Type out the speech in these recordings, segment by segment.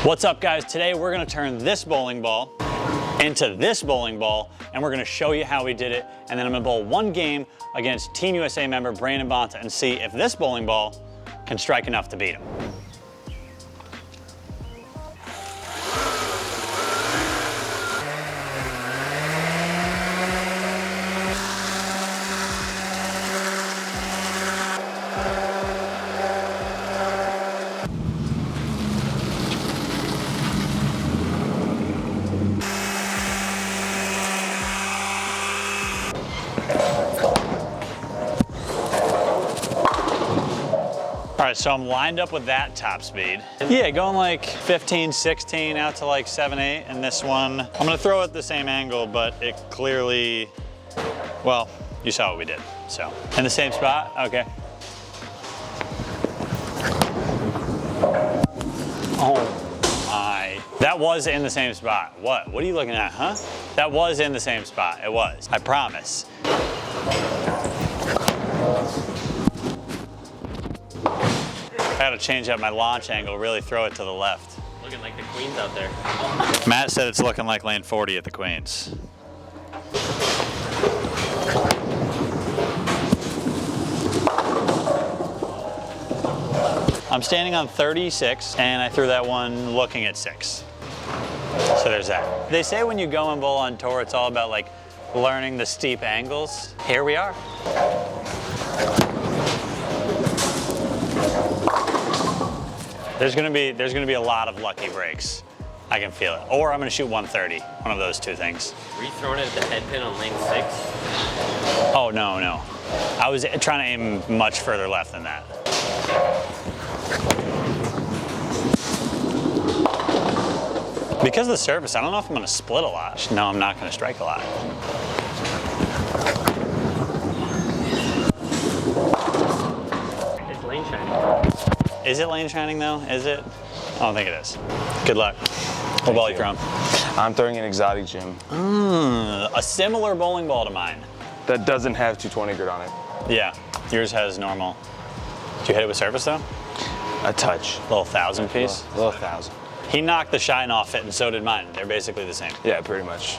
What's up, guys? Today we're gonna turn this bowling ball into this bowling ball, and we're gonna show you how we did it, and then I'm gonna bowl one game against Team USA member Brandon Bonta and see if this bowling ball can strike enough to beat him. All right, so I'm lined up with that top speed. Yeah, going like 15, 16 out to like 7, 8. And this one, I'm gonna throw it the same angle, but it clearly, well, you saw what we did. So, in the same spot, okay. Oh my. That was in the same spot. What are you looking at, huh? That was in the same spot, it was, I promise. I gotta change up my launch angle, really throw it to the left. Looking like the Queens out there. Matt said it's looking like lane 40 at the Queens. I'm standing on 36 and I threw that one looking at 6. So there's that. They say when you go and bowl on tour, it's all about like learning the steep angles. Here we are. There's gonna be a lot of lucky breaks. I can feel it. Or I'm gonna shoot 130, one of those two things. Were you throwing it at the head pin on lane 6? Oh, no. I was trying to aim much further left than that. Because of the surface, I don't know if I'm gonna split a lot. No, I'm not gonna strike a lot. It's lane shining. Is it lane shining though? Is it? I don't think it is. Good luck. What ball are you throwing? I'm throwing an exotic gym. A similar bowling ball to mine. That doesn't have 220 grit on it. Yeah, yours has normal. Did you hit it with surface though? A touch. Little 1,000 piece? Little 1,000. He knocked the shine off it and so did mine. They're basically the same. Yeah, pretty much.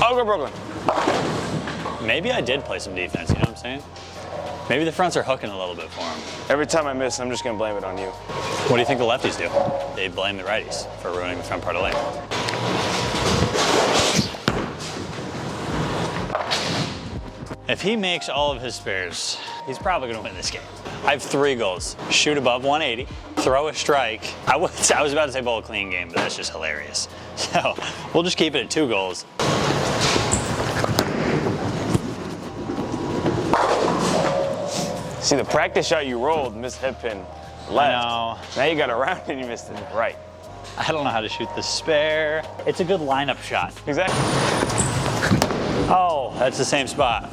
Oh, go Brooklyn. Maybe I did play some defense, you know what I'm saying? Maybe the fronts are hooking a little bit for him. Every time I miss, I'm just gonna blame it on you. What do you think the lefties do? They blame the righties for ruining the front part of the lane. If he makes all of his spares, he's probably gonna win this game. I have 3 goals. Shoot above 180, throw a strike. I was about to say bowl a clean game, but that's just hilarious. So we'll just keep it at 2 goals. See, the practice shot you rolled, missed head pin left. No. Now you got around and you missed it right. I don't know how to shoot the spare. It's a good lineup shot. Exactly. Oh, that's the same spot.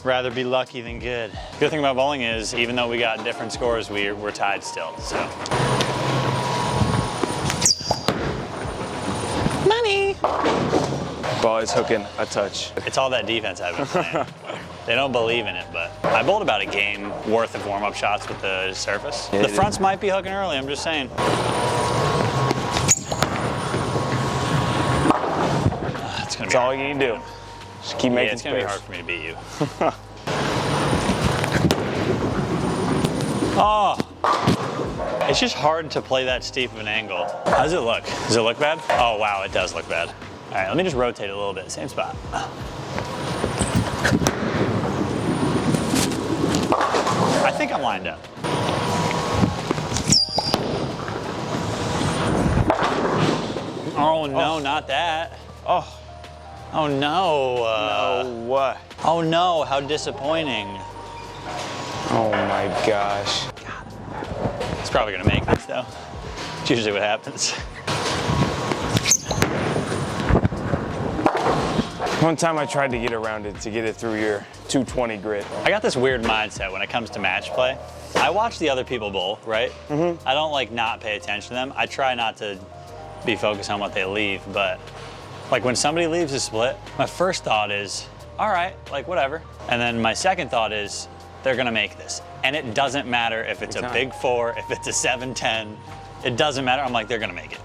Rather be lucky than good. Good thing about bowling is, even though we got different scores, we're tied still, so. Money! Ball is hooking a touch. It's all that defense I've been playing. They don't believe in it, but I bowled about a game worth of warm-up shots with the surface. Yeah, the fronts might be hooking early, I'm just saying. That's all you need to do. Just keep making it's gonna be space. hard for me to beat you. Oh, it's just hard to play that steep of an angle. How does it look? Does it look bad? Oh wow, it does look bad. All right, let me just rotate it a little bit, same spot. I think I'm lined up. Oh no, not that. Oh. Oh no. No, what? Oh no, how disappointing. Oh my gosh. It's probably gonna make this though. It's usually what happens. One time I tried to get around it to get it through your 220 grit. I got this weird mindset when it comes to match play. I watch the other people bowl, right? Mm-hmm. I don't like not pay attention to them. I try not to be focused on what they leave, but like when somebody leaves a split, my first thought is, all right, like whatever. And then my second thought is, they're gonna make this. And it doesn't matter if it's a time. big 4, if it's a 7-10, it doesn't matter. I'm like, they're gonna make it.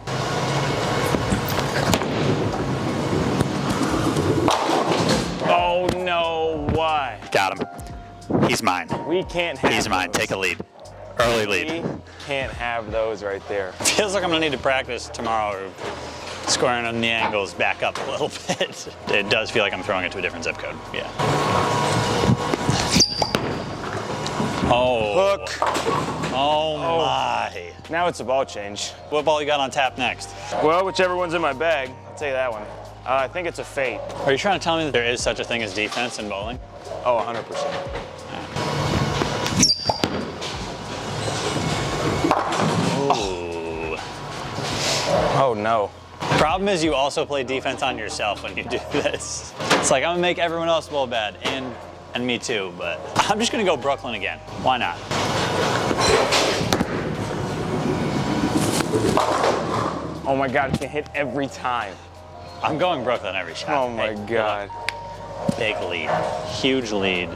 Oh no, why? Got him. He's mine. We can't have He's mine. those. Take a lead. Early lead. We can't have those right there. Feels like I'm gonna need to practice tomorrow squaring on the angles back up a little bit. It does feel like I'm throwing it to a different zip code. Yeah. Oh. Hook. Oh my. Now it's a ball change. What ball you got on tap next? Well, whichever one's in my bag, I'll tell you that one. I think it's a fade. Are you trying to tell me that there is such a thing as defense in bowling? Oh, 100%. Ooh. Oh no. Problem is you also play defense on yourself when you do this. It's like I'm gonna make everyone else bowl bad, and me too, but I'm just gonna go Brooklyn again. Why not? Oh my God, it can hit every time. I'm going Brooklyn every shot. Oh my Hey, God. big lead, huge lead.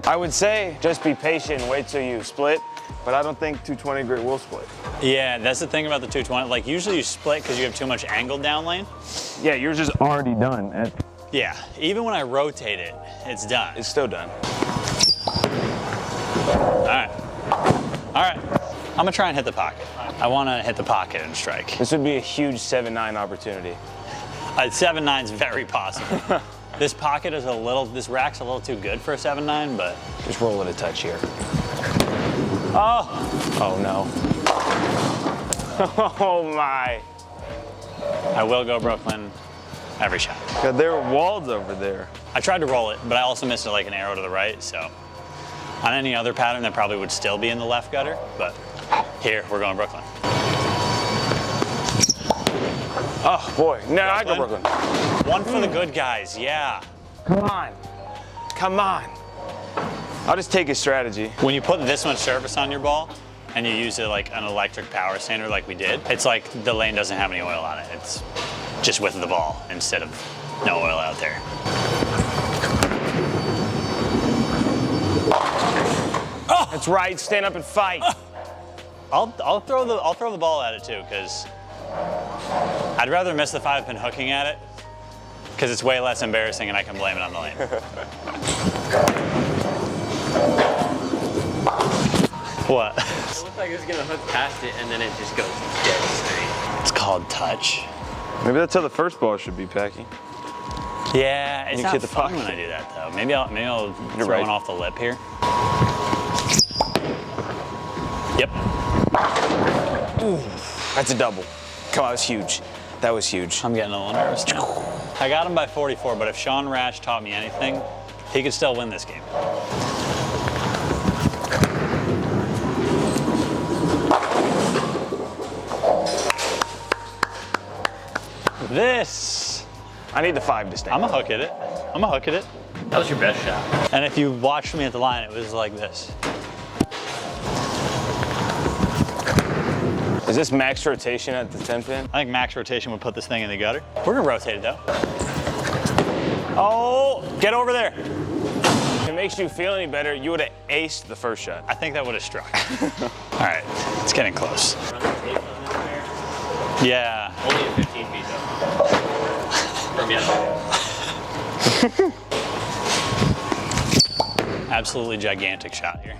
I would say just be patient and wait till you split, but I don't think 220 grit will split. Yeah, that's the thing about the 220. Like usually you split because you have too much angle down lane. Yeah, yours is already done. Yeah, even when I rotate it, it's done. It's still done. All right. All right. I'm gonna try and hit the pocket. I wanna hit the pocket and strike. This would be a huge 7-9 opportunity. 7-9's very possible. This pocket is this rack's a little too good for a 7-9, but. Just roll it a touch here. Oh, Oh no. Oh my. I will go Brooklyn every shot. God, there are walls over there. I tried to roll it, but I also missed it like an arrow to the right, so. On any other pattern, that probably would still be in the left gutter, but here, we're going Brooklyn. Oh boy, no, I go Brooklyn. One for the good guys, yeah. Come on. Come on. I'll just take his strategy. When you put this much surface on your ball, and you use it like an electric power sander like we did, it's like the lane doesn't have any oil on it. It's just with the ball instead of no oil out there. Oh, that's right. Stand up and fight. I'll throw the ball at it too, because I'd rather miss the 5-pin hooking at it, because it's way less embarrassing and I can blame it on the lane. What? It looked like it was gonna hook past it and then it just goes dead straight. It's called touch. Maybe that's how the first ball should be, Packy. Yeah, it's You not hit the fun pocket. when I do that though. Maybe I'll throw right. one off the lip here. Yep. Ooh, that's a double. Come on, that was huge. That was huge. I'm getting a little nervous now. I got him by 44, but if Sean Rash taught me anything, he could still win this game. This, I need the 5 to stand. I'm gonna hook at it. I'm gonna hook at it. That was your best shot. And if you watched me at the line, it was like this. Is this max rotation at the 10-pin? I think max rotation would put this thing in the gutter. We're gonna rotate it though. Oh, get over there. If it makes you feel any better, you would have aced the first shot. I think that would have struck. All right, it's getting close. Run the tape on this pair. Yeah. Only at 15 feet though. From yesterday. Absolutely gigantic shot here.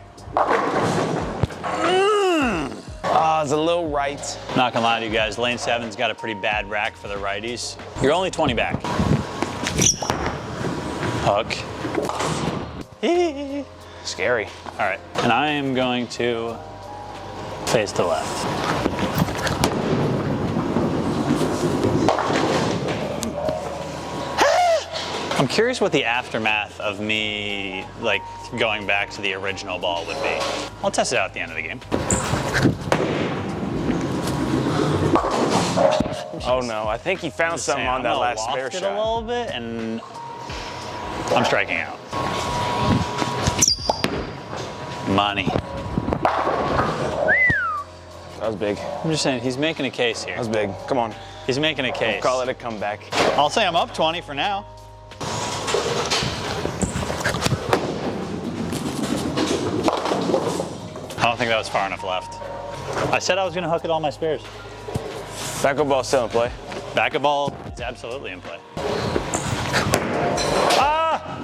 Ah, it's a little right. Not gonna lie to you guys, lane 7's got a pretty bad rack for the righties. You're only 20 back. Hook. Scary. All right, and I am going to face to left. I'm curious what the aftermath of me like going back to the original ball would be. I'll test it out at the end of the game. Oh no, I think he found something on that last spare it a shot. little bit, and I'm striking out. Money. That was big. I'm just saying, he's making a case here. That was big. Come on. He's making a case. Call it a comeback. I'll say I'm up 20 for now. I don't think that was far enough left. I said I was gonna hook it all my spares. Backup ball still in play. Backup ball is absolutely in play. Ah!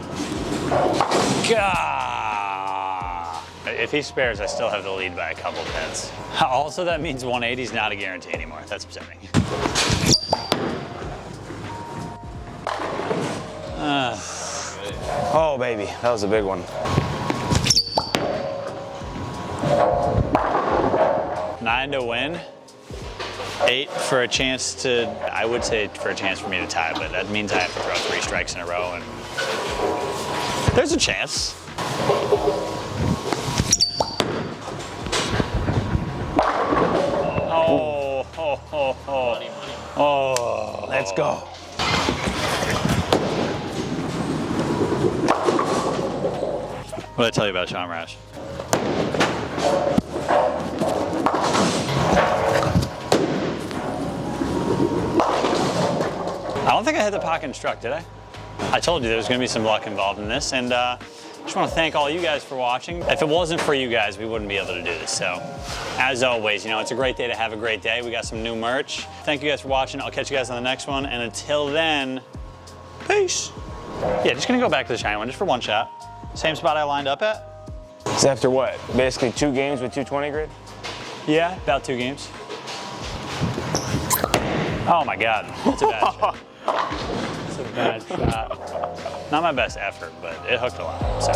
God. If he spares, I still have the lead by a couple pins. Also, that means 180 is not a guarantee anymore. That's upsetting. Oh, baby, that was a big one. 9 to win. 8 for a chance to, I would say for a chance for me to tie, but that means I have to throw 3 strikes in a row, and there's a chance. Oh, oh, oh, oh. Oh. Let's go. What did I tell you about Sean Rash? I don't think I hit the pocket and struck, did I? I told you there was going to be some luck involved in this, and I just want to thank all you guys for watching. If it wasn't for you guys, we wouldn't be able to do this. So, as always, you know, it's a great day to have a great day. We got some new merch. Thank you guys for watching. I'll catch you guys on the next one, and until then, peace. Yeah, just going to go back to the shiny one just for one shot. Same spot I lined up at. It's after what? Basically 2 games with 220 grid? Yeah, about 2 games. Oh my God, that's a bad shot. It's a bad shot. Not my best effort, but it hooked a lot, so.